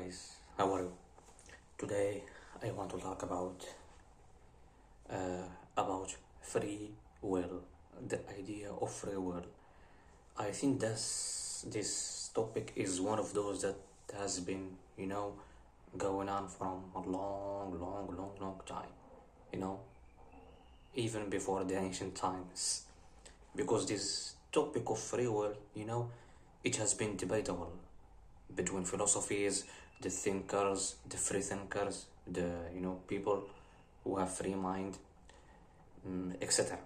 guys, how are you? Today I want to talk about free will, the idea of free will. I think this topic is one of those that has been, going on from a long time, you know, even before the ancient times. Because this topic of free will, it has been debatable between philosophies, the thinkers, the free thinkers, the people who have free mind, etc.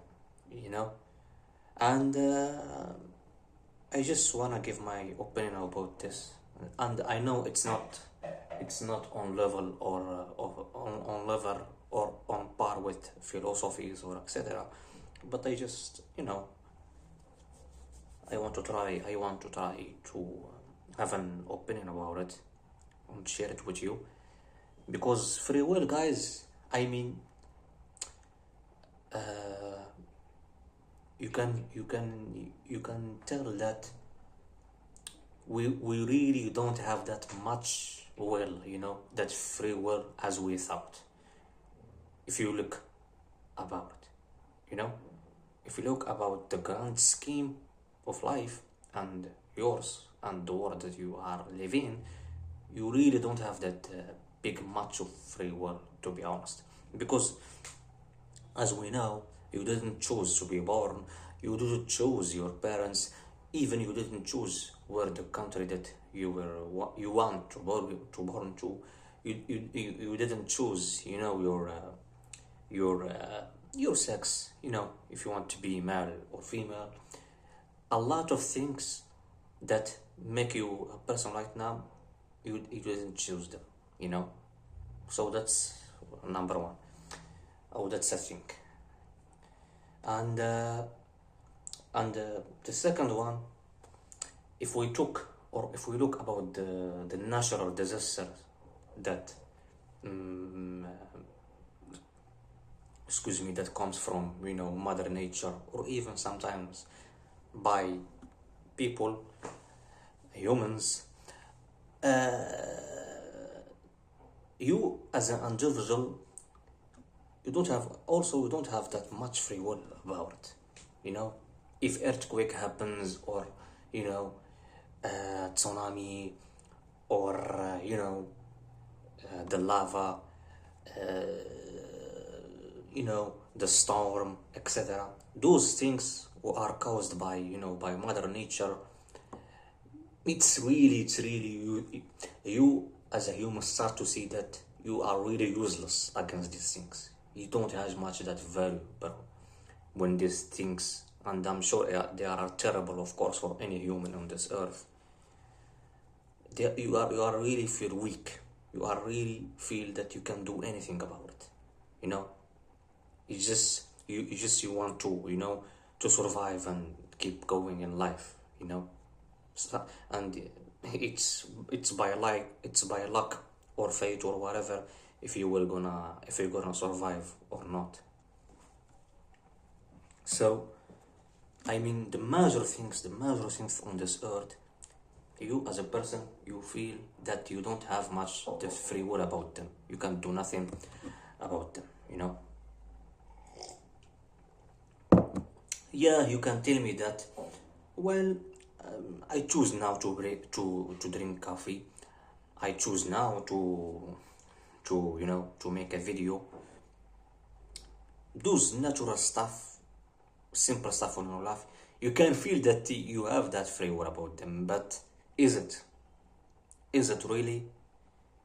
You know, and I just wanna give my opinion about this, and I know it's not on level on level or on par with philosophies or etc. But I just I want to try to have an opinion about it and share it with you, because free will, guys, I mean, uh, you can tell that we really don't have that much will, that free will as we thought. If you look about it, you know if you look about the grand scheme of life and yours and the world that you are living, you really don't have that big much of free will, to be honest. Because as we know, you didn't choose to be born, you didn't choose your parents, even you didn't choose where the country that you want to born to. You didn't choose, your sex, if you want to be male or female. A lot of things that make you a person right now, you didn't choose them, so that's number one. Oh, that's a thing. And the second one, if we look about the natural disasters that um, that comes from mother nature, or even sometimes by people, humans, you as an individual, you don't have that much free will about it. If earthquake happens, or you know tsunami, or the lava, the storm, etc. Those things are caused by mother nature. It's really you as a human start to see that you are really useless against these things. You don't have much of that value, but when these things, and I'm sure they are terrible, of course, for any human on this earth, you are really feel weak. You are really feel that you can do anything about it. You know, you want to survive and keep going in life. And it's by luck or fate or whatever, if you're gonna survive or not. So I mean, the major things on this earth, you as a person, you feel that you don't have much the free will about them. You can do nothing about them. Yeah, you can tell me that. Well, I choose now to drink coffee. I choose now to make a video. Those natural stuff, simple stuff in your life, you can feel that you have that free will about them. But is it? Is it really?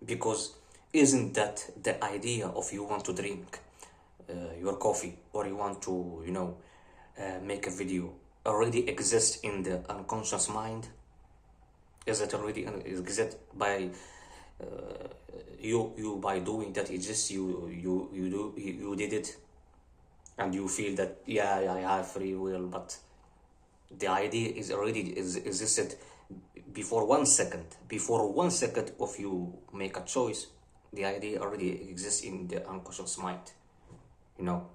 Because isn't that the idea of you want to drink your coffee, or you want to make a video, already exists in the unconscious mind? Is it already exist by you by doing that? It's just you did it, and you feel that, yeah, I have free will, but the idea is already existed before 1 second of you make a choice. The idea already exists in the unconscious mind, you know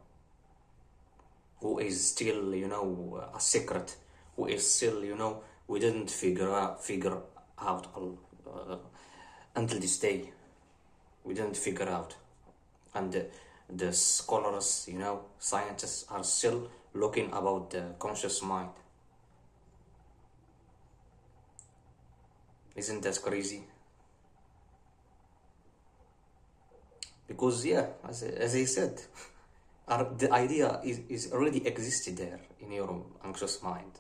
who is still a secret, who is still we didn't figure out until this day we didn't figure out. And the scholars, scientists are still looking about the conscious mind. Isn't that crazy? Because yeah, as I said, the idea is already existed there in your anxious mind.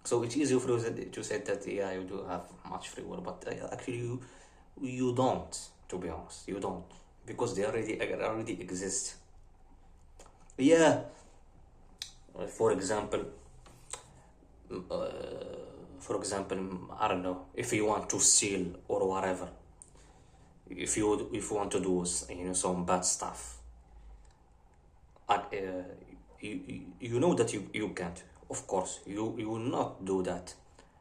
So it's easy for you to say that yeah, you do have much free will, but actually you don't. To be honest, you don't, because they already exist. Yeah. For example, uh, I don't know, if you want to steal or whatever, if you want to do some bad stuff, you know that you can't. Of course, you will not do that,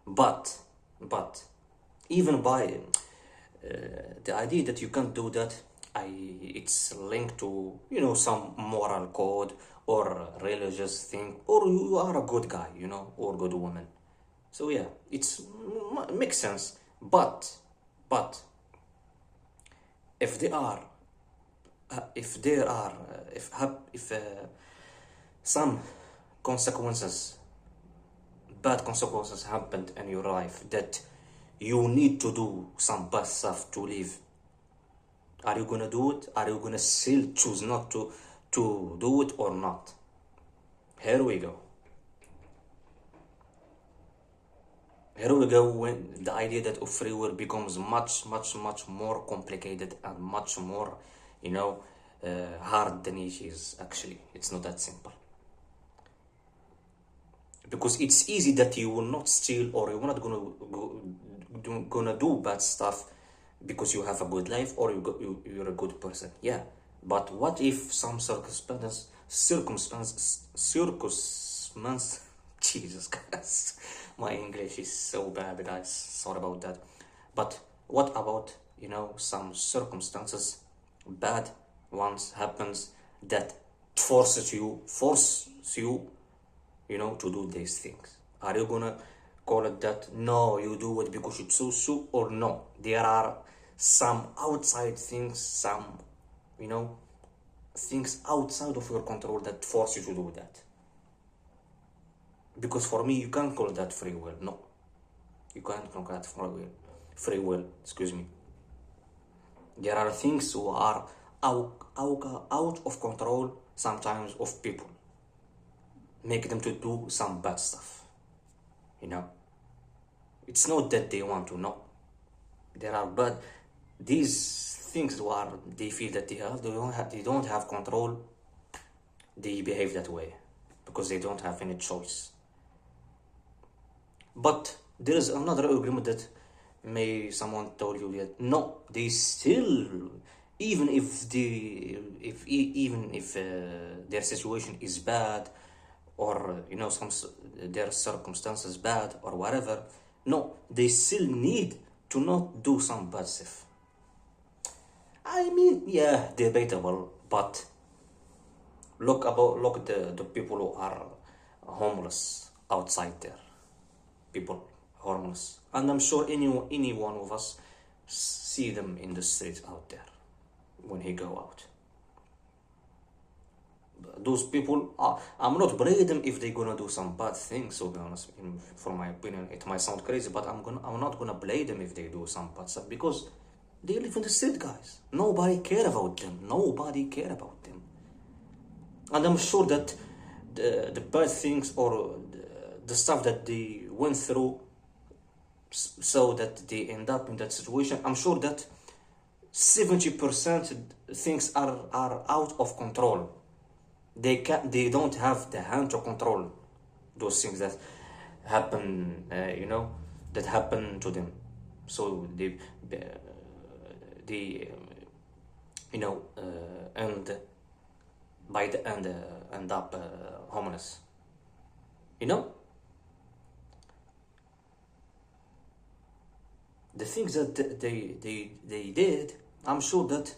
but even by the idea that you can't do that, it's linked to some moral code or religious thing, or you are a good guy, or good woman. So yeah, makes sense. But if there are if some consequences, bad consequences happened in your life that you need to do some bad stuff to live, are you gonna do it? Are you gonna still choose not to do it or not? Here we go. When the idea that of free will becomes much more complicated and much more hard than it is. Actually, it's not that simple, because it's easy that you will not steal, or you're not gonna do bad stuff because you have a good life, or you're a good person. Yeah, but what if some circumstance Jesus Christ, my English is so bad, guys, sorry about that. But what about some circumstances, bad ones happens, that forces you to do these things? Are you gonna call it that no, you do it because it's so, or no, there are some outside things, some things outside of your control that force you to do that? Because for me, you can't call that free will. No, you can't call that free will, excuse me. There are things who are out of control sometimes of people, make them to do some bad stuff. It's not that they want to. No, there are bad. These things they feel that they don't have control. They behave that way because they don't have any choice. But there is another argument that someone told you that no, they still, even if their situation is bad, or their circumstances bad or whatever, no, they still need to not do some bad stuff. I mean, yeah, debatable, but look at the people who are homeless outside there. People homeless, and I'm sure any one of us see them in the streets out there when he go out. Those people, I'm not blaming them if they're gonna do some bad things. To be honest, for my opinion, it might sound crazy, but I'm not gonna blame them if they do some bad stuff, because they live in the street, guys. Nobody care about them. And I'm sure that the bad things, or the stuff that they went through, so that they end up in that situation, I'm sure that 70% things are out of control. They don't have the hand to control those things that happen, that happen to them. So they and by the end end up homeless. The things that they did, I'm sure that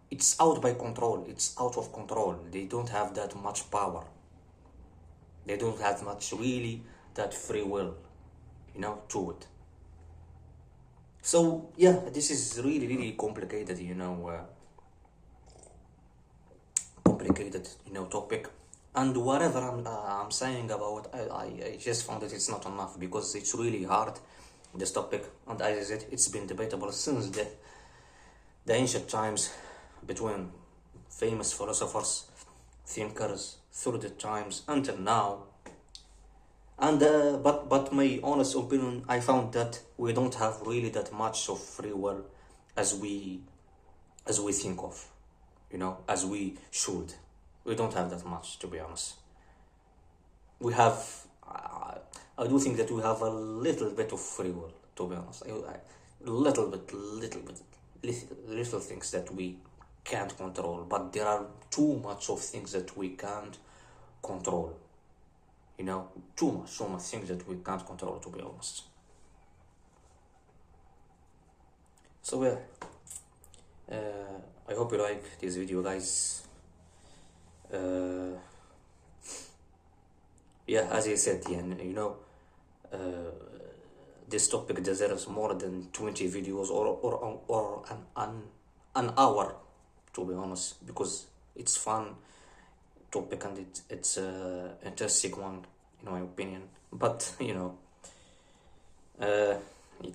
it's out by control. It's out of control. They don't have that much power. They don't have much really that free will, to it. So yeah, this is really complicated, complicated, topic. And whatever I'm saying about, I just found that it's not enough because it's really hard, this topic. And as I said, it's been debatable since the ancient times between famous philosophers, thinkers, through the times until now. And but my honest opinion, I found that we don't have really that much of free will as we think of, as we should. We don't have that much, to be honest. We have, I do think that we have a little bit of free will, to be honest. Little bit, little things that we can't control, but there are too much of things that we can't control. Too much things that we can't control, to be honest. So yeah, I hope you like this video, guys. Yeah, as I said, this topic deserves more than 20 videos or an hour, to be honest, because it's fun topic and it's a interesting one, in my opinion. But you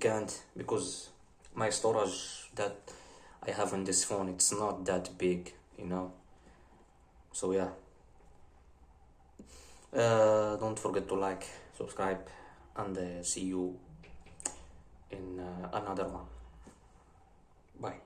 can't, because my storage that I have on this phone, it's not that big, so yeah. Don't forget to like, subscribe, and see you in another one. Bye.